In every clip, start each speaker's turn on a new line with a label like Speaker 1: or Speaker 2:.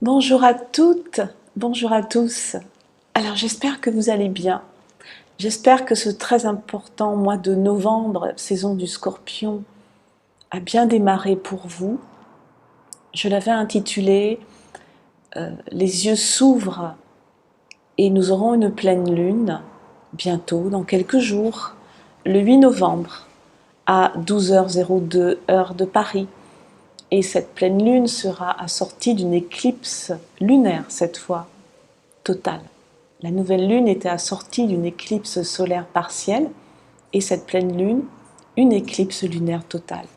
Speaker 1: Bonjour à toutes, bonjour à tous. Alors j'espère que vous allez bien. J'espère que ce très important mois de novembre, saison du Scorpion, a bien démarré pour vous. Je l'avais intitulé Les yeux s'ouvrent et nous aurons une pleine lune bientôt, dans quelques jours, le 8 novembre à 12h02 heure de Paris. Et cette pleine lune sera assortie d'une éclipse lunaire cette fois, totale. La nouvelle lune était assortie d'une éclipse solaire partielle et cette pleine lune, une éclipse lunaire totale.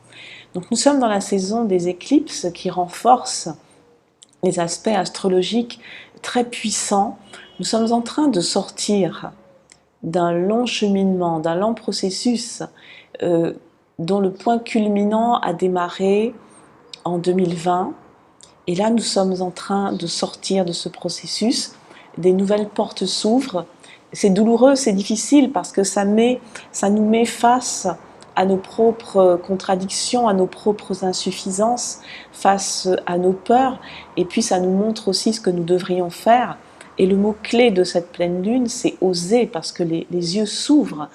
Speaker 1: Donc nous sommes dans la saison des éclipses qui renforcent les aspects astrologiques très puissants. Nous sommes en train de sortir d'un long cheminement, d'un lent processus dont le point culminant a démarré en 2020. Et là, nous sommes en train de sortir de ce processus. Des nouvelles portes s'ouvrent. C'est douloureux, c'est difficile parce que ça nous met face à nos propres contradictions, à nos propres insuffisances, face à nos peurs. Et puis ça nous montre aussi ce que nous devrions faire. Et le mot-clé de cette pleine lune, c'est oser, parce que les yeux s'ouvrent.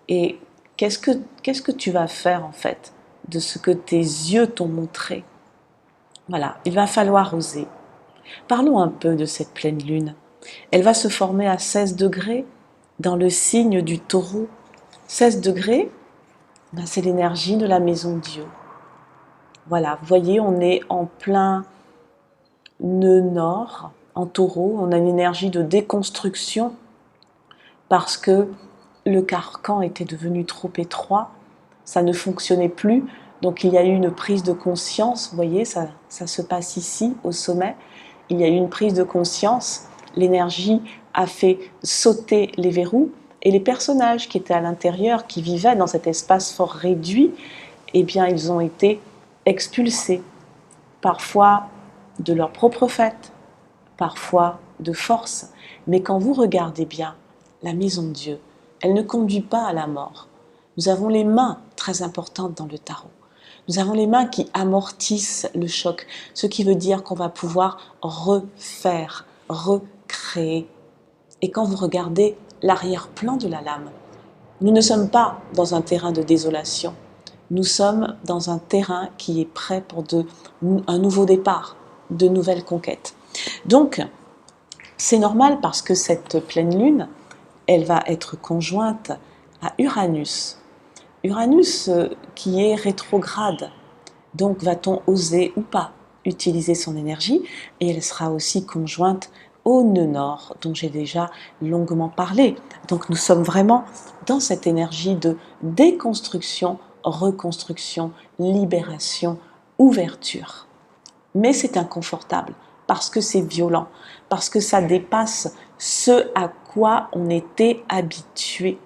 Speaker 1: Et qu'est-ce que tu vas faire en fait de ce que tes yeux t'ont montré? Voilà, il va falloir oser. Parlons un peu de cette pleine lune. Elle va se former à 16 degrés dans le signe du Taureau. 16 degrés, c'est l'énergie de la maison Dieu. Voilà, vous voyez, on est en plein nœud nord, en Taureau. On a une énergie de déconstruction parce que le carcan était devenu trop étroit, ça ne fonctionnait plus. Donc il y a eu une prise de conscience, vous voyez, ça se passe ici, au sommet. Il y a eu une prise de conscience, l'énergie a fait sauter les verrous, et les personnages qui étaient à l'intérieur, qui vivaient dans cet espace fort réduit, eh bien ils ont été expulsés, parfois de leur propre fait, parfois de force. Mais quand vous regardez bien, la maison de Dieu, elle ne conduit pas à la mort. Nous avons les mains très importantes dans le tarot. Nous avons les mains qui amortissent le choc, ce qui veut dire qu'on va pouvoir refaire, recréer. Et quand vous regardez l'arrière-plan de la lame, nous ne sommes pas dans un terrain de désolation. Nous sommes dans un terrain qui est prêt pour un nouveau départ, de nouvelles conquêtes. Donc, c'est normal parce que cette pleine lune, elle va être conjointe à Uranus. Uranus qui est rétrograde. Donc va-t-on oser ou pas utiliser son énergie? Et elle sera aussi conjointe au nœud nord, dont j'ai déjà longuement parlé. Donc nous sommes vraiment dans cette énergie de déconstruction, reconstruction, libération, ouverture. Mais c'est inconfortable, parce que c'est violent, parce que ça dépasse ce à quoi on était habitué.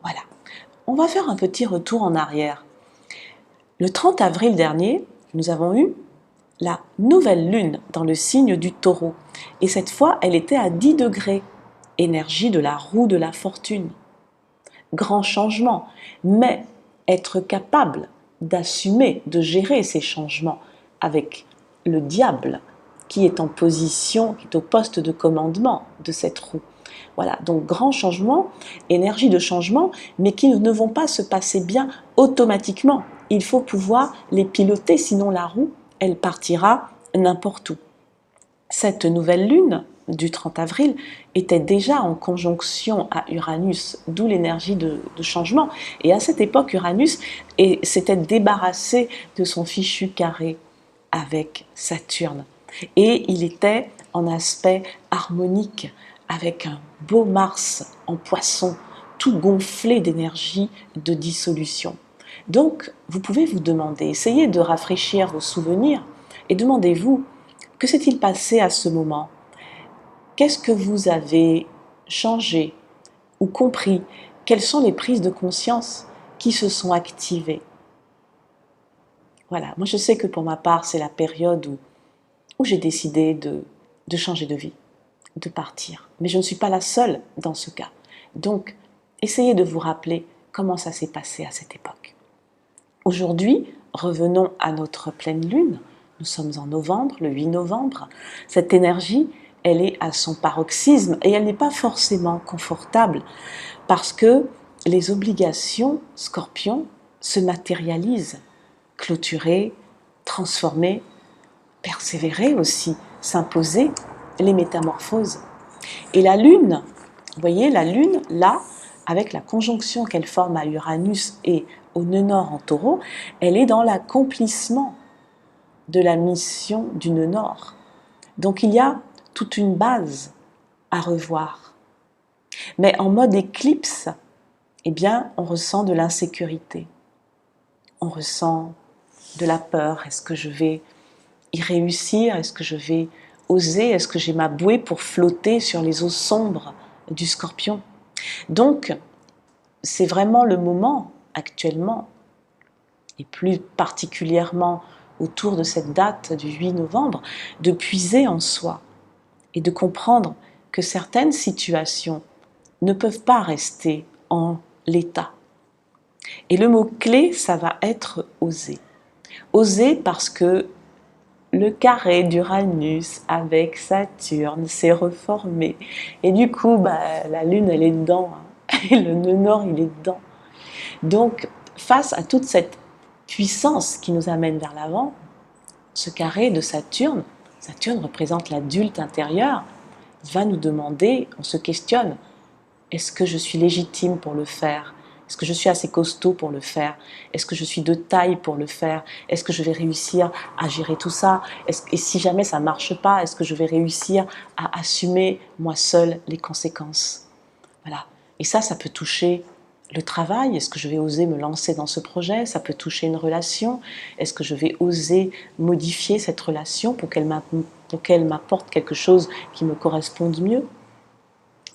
Speaker 1: Voilà. On va faire un petit retour en arrière. Le 30 avril dernier, nous avons eu la nouvelle lune dans le signe du Taureau. Et cette fois, elle était à 10 degrés, énergie de la roue de la fortune. Grand changement, mais être capable d'assumer, de gérer ces changements avec le diable qui est en position, qui est au poste de commandement de cette roue. Voilà, donc grand changement, énergie de changement, mais qui ne vont pas se passer bien automatiquement. Il faut pouvoir les piloter, sinon la roue, elle partira n'importe où. Cette nouvelle lune du 30 avril était déjà en conjonction à Uranus, d'où l'énergie de changement. Et à cette époque, Uranus s'était débarrassé de son fichu carré avec Saturne. Et il était en aspect harmonique, avec un beau Mars en poisson, tout gonflé d'énergie de dissolution. Donc, vous pouvez vous demander, essayez de rafraîchir vos souvenirs et demandez-vous, que s'est-il passé à ce moment? Qu'est-ce que vous avez changé ou compris? Quelles sont les prises de conscience qui se sont activées? Voilà, moi je sais que pour ma part, c'est la période où j'ai décidé de changer de vie, de partir. Mais je ne suis pas la seule dans ce cas. Donc, essayez de vous rappeler comment ça s'est passé à cette époque. Aujourd'hui, revenons à notre pleine lune Nous sommes en novembre, le 8 novembre. Cette énergie, elle est à son paroxysme et elle n'est pas forcément confortable parce que les obligations Scorpion se matérialisent. Clôturer, transformer, persévérer aussi, s'imposer, les métamorphoses. Et la Lune, vous voyez, la Lune, là, avec la conjonction qu'elle forme à Uranus et au nœud nord en Taureau, elle est dans l'accomplissement de la mission du nœud nord. Donc il y a toute une base à revoir. Mais en mode éclipse, eh bien, on ressent de l'insécurité. On ressent de la peur. Est-ce que je vais y réussir? Est-ce que je vais oser? Est-ce que j'ai ma bouée pour flotter sur les eaux sombres du Scorpion? Donc, c'est vraiment le moment actuellement, et plus particulièrement autour de cette date du 8 novembre, de puiser en soi et de comprendre que certaines situations ne peuvent pas rester en l'état. Et le mot-clé, ça va être oser. Oser parce que le carré d'Uranus avec Saturne s'est reformé. Et du coup, la Lune, elle est dedans. Et le nœud nord, il est dedans. Donc, face à toute cette puissance qui nous amène vers l'avant, ce carré de Saturne, Saturne représente l'adulte intérieur, va nous demander, on se questionne, est-ce que je suis légitime pour le faire? Est-ce que je suis assez costaud pour le faire? Est-ce que je suis de taille pour le faire? Est-ce que je vais réussir à gérer tout ça? Et si jamais ça ne marche pas, est-ce que je vais réussir à assumer moi seule les conséquences? Voilà. Et ça peut toucher le travail. Est-ce que je vais oser me lancer dans ce projet? Ça peut toucher une relation. Est-ce que je vais oser modifier cette relation pour qu'elle m'apporte quelque chose qui me corresponde mieux?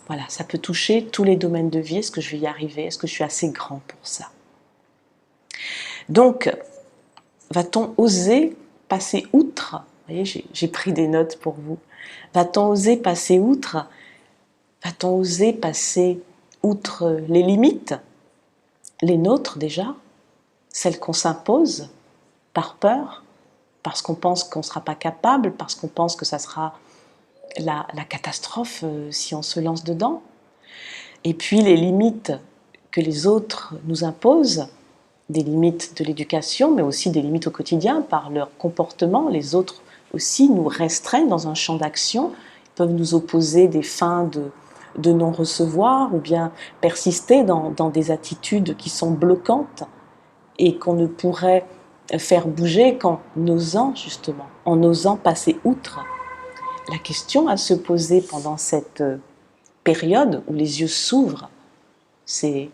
Speaker 1: Voilà, ça peut toucher tous les domaines de vie. Est-ce que je vais y arriver? Est-ce que je suis assez grand pour ça? Donc, va-t-on oser passer outre? Vous voyez, j'ai pris des notes pour vous. Va-t-on oser passer outre? Va-t-on oser passer outre les limites, les nôtres déjà, celles qu'on s'impose par peur, parce qu'on pense qu'on ne sera pas capable, parce qu'on pense que ça sera la catastrophe si on se lance dedans? Et puis les limites que les autres nous imposent, des limites de l'éducation, mais aussi des limites au quotidien par leur comportement. Les autres aussi nous restreignent dans un champ d'action, ils peuvent nous opposer des fins de non-recevoir ou bien persister dans des attitudes qui sont bloquantes et qu'on ne pourrait faire bouger qu'en osant justement, en osant passer outre. La question à se poser pendant cette période où les yeux s'ouvrent, c'est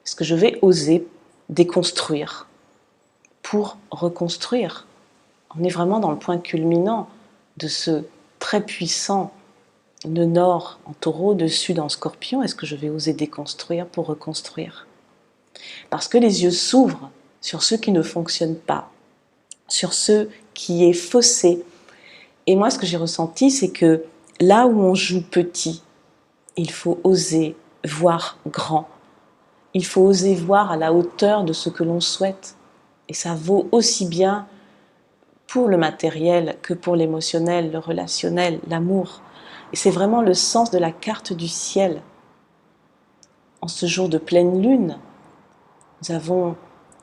Speaker 1: est-ce que je vais oser déconstruire pour reconstruire? On est vraiment dans le point culminant de ce très puissant nœud nord en Taureau, de sud en Scorpion. Est-ce que je vais oser déconstruire pour reconstruire? Parce que les yeux s'ouvrent sur ce qui ne fonctionne pas, sur ce qui est faussé. Et moi, ce que j'ai ressenti, c'est que là où on joue petit, il faut oser voir grand. Il faut oser voir à la hauteur de ce que l'on souhaite. Et ça vaut aussi bien pour le matériel que pour l'émotionnel, le relationnel, l'amour. Et c'est vraiment le sens de la carte du ciel. En ce jour de pleine lune, nous avons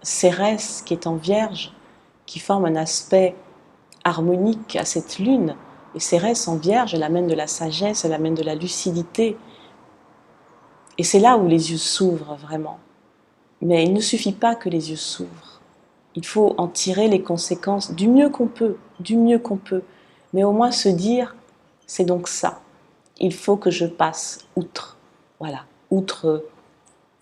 Speaker 1: Cérès qui est en Vierge, qui forme un aspect harmonique à cette lune. Et Cérès en Vierge, elle amène de la sagesse, elle amène de la lucidité. Et c'est là où les yeux s'ouvrent vraiment. Mais il ne suffit pas que les yeux s'ouvrent. Il faut en tirer les conséquences du mieux qu'on peut, du mieux qu'on peut. Mais au moins se dire, c'est donc ça. Il faut que je passe outre. Voilà, outre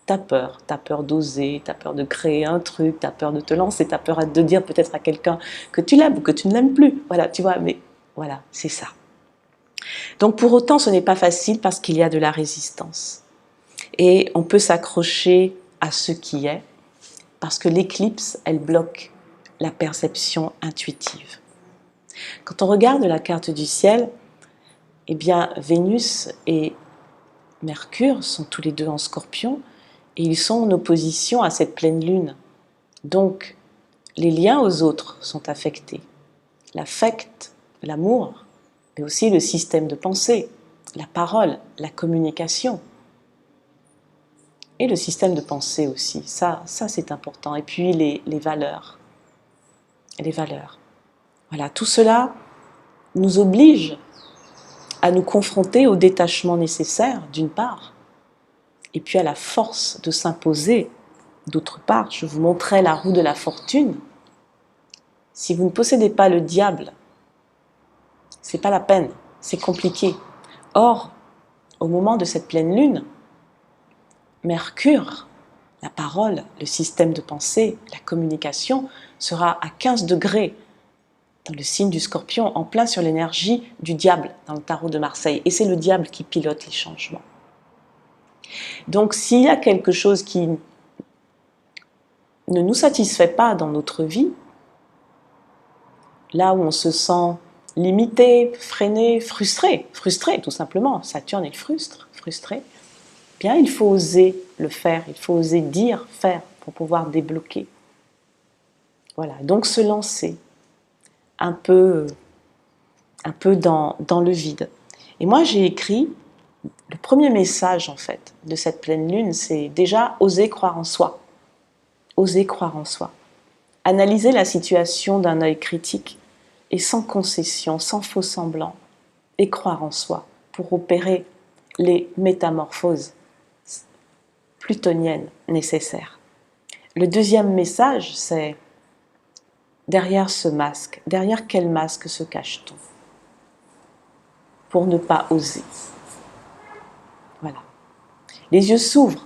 Speaker 1: ta peur d'oser, ta peur de créer un truc, ta peur de te lancer, ta peur de dire peut-être à quelqu'un que tu l'aimes ou que tu ne l'aimes plus. Voilà, tu vois, mais voilà, c'est ça. Donc pour autant, ce n'est pas facile parce qu'il y a de la résistance. Et on peut s'accrocher à ce qui est, parce que l'éclipse, elle bloque la perception intuitive. Quand on regarde la carte du ciel, eh bien Vénus et Mercure sont tous les deux en Scorpion et ils sont en opposition à cette pleine lune. Donc, les liens aux autres sont affectés. l'affect, l'amour, mais aussi le système de pensée, la parole, la communication. Et le système de pensée aussi, ça c'est important. Et puis les valeurs. Les valeurs. Voilà, tout cela nous oblige à nous confronter au détachement nécessaire, d'une part, et puis à la force de s'imposer, d'autre part. Je vous montrais la roue de la fortune. Si vous ne possédez pas le diable, c'est pas la peine, c'est compliqué. Or, au moment de cette pleine lune, Mercure, la parole, le système de pensée, la communication, sera à 15 degrés dans le signe du Scorpion, en plein sur l'énergie du diable dans le tarot de Marseille. Et c'est le diable qui pilote les changements. Donc s'il y a quelque chose qui ne nous satisfait pas dans notre vie, là où on se sent limité, freiné, frustré tout simplement, Saturne est frustré, bien il faut oser le faire, il faut oser dire, faire pour pouvoir débloquer. Voilà, donc se lancer un peu dans le vide. Et moi j'ai écrit, le premier message en fait de cette pleine lune, c'est déjà oser croire en soi. Oser croire en soi. Analyser la situation d'un œil critique et sans concession, sans faux semblant, et croire en soi pour opérer les métamorphoses plutoniennes nécessaires. Le deuxième message, c'est derrière ce masque, derrière quel masque se cache-t-on pour ne pas oser? Voilà. Les yeux s'ouvrent.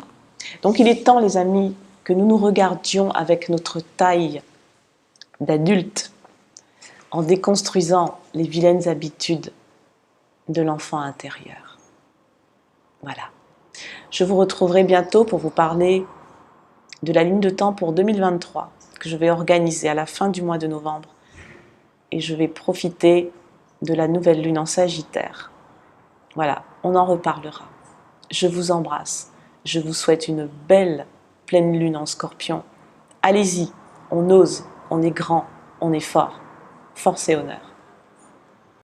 Speaker 1: Donc il est temps, les amis, que nous nous regardions avec notre taille d'adulte, en déconstruisant les vilaines habitudes de l'enfant intérieur. Voilà. Je vous retrouverai bientôt pour vous parler de la ligne de temps pour 2023 que je vais organiser à la fin du mois de novembre. Et je vais profiter de la nouvelle lune en Sagittaire. Voilà, on en reparlera. Je vous embrasse. Je vous souhaite une belle pleine lune en Scorpion. Allez-y, on ose, on est grand, on est fort. Force et honneur.